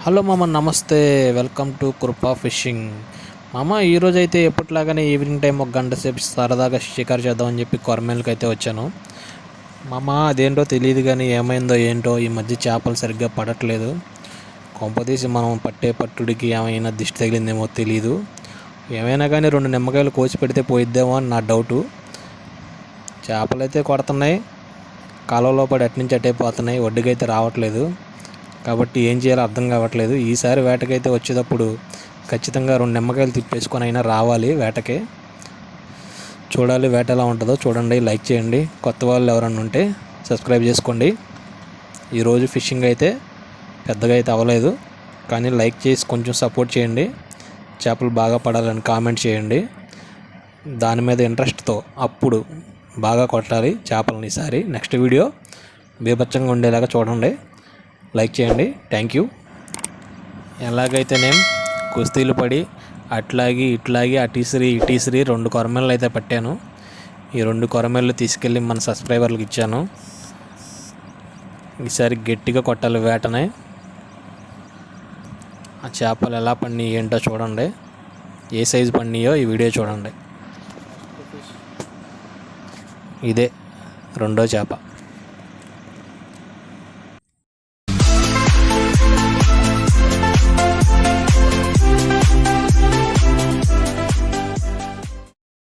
Hello మామ, నమస్తే. Welcome to కృపా ఫిషింగ్. మామ, ఈరోజు అయితే ఎప్పటిలాగానే ఈవినింగ్ టైం ఒక గంట సేపు సరదాగా షికారు చేద్దామని చెప్పి కొరమేలకి అయితే వచ్చాను. మామ, అదేంటో తెలియదు కానీ ఏమైందో ఏంటో ఈ మధ్య చేపలు సరిగ్గా పడట్లేదు. కొంపదీసి మనం పట్టే పట్టుడికి ఏమైనా దిష్టి తగిలిందేమో తెలియదు. ఏమైనా కానీ 2 నిమ్మకాయలు కోసి పెడితే పోయిద్దేమో అని నా డౌటు. చేపలు అయితే కొడుతున్నాయి, కాలువలో పడి అట్నుంచి అట్టయిపోతున్నాయి, ఒడ్డుకైతే రావట్లేదు. కాబట్టి ఏం చేయాలో అర్థం కావట్లేదు. ఈసారి వేటకైతే వచ్చేటప్పుడు ఖచ్చితంగా 2 నిమ్మకాయలు తిప్పేసుకొని అయినా రావాలి వేటకి. చూడాలి వేట ఎలా ఉంటుందో. చూడండి, లైక్ చేయండి. కొత్త వాళ్ళు ఎవరన్నా ఉంటే సబ్స్క్రైబ్ చేసుకోండి. ఈరోజు ఫిషింగ్ అయితే పెద్దగా అయితే అవ్వలేదు, కానీ లైక్ చేసి కొంచెం సపోర్ట్ చేయండి. చేపలు బాగా పడాలని కామెంట్ చేయండి. దాని మీద ఇంట్రెస్ట్తో అప్పుడు బాగా కొట్టాలి చేపలని. ఈసారి నెక్స్ట్ వీడియో బీభత్సంగా ఉండేలాగా చూడండి. లైక్ చేయండి. Thank you. ఎలాగైతేనేం కుస్తీలు పడి అట్లాగి ఇట్లాగి అటీసిరి ఇటీసిరి 2 కొరమేళ్ళు అయితే పట్టాను. ఈ 2 కొరమేళ్ళు తీసుకెళ్ళి మన సబ్స్క్రైబర్లకు ఇచ్చాను. ఈసారి గట్టిగా కొట్టాలి వేటనే. ఆ చేపలు ఎలా పడినాయి ఏంటో చూడండి. ఏ సైజు పడినాయో ఈ వీడియో చూడండి. ఇదే 2వ చేప.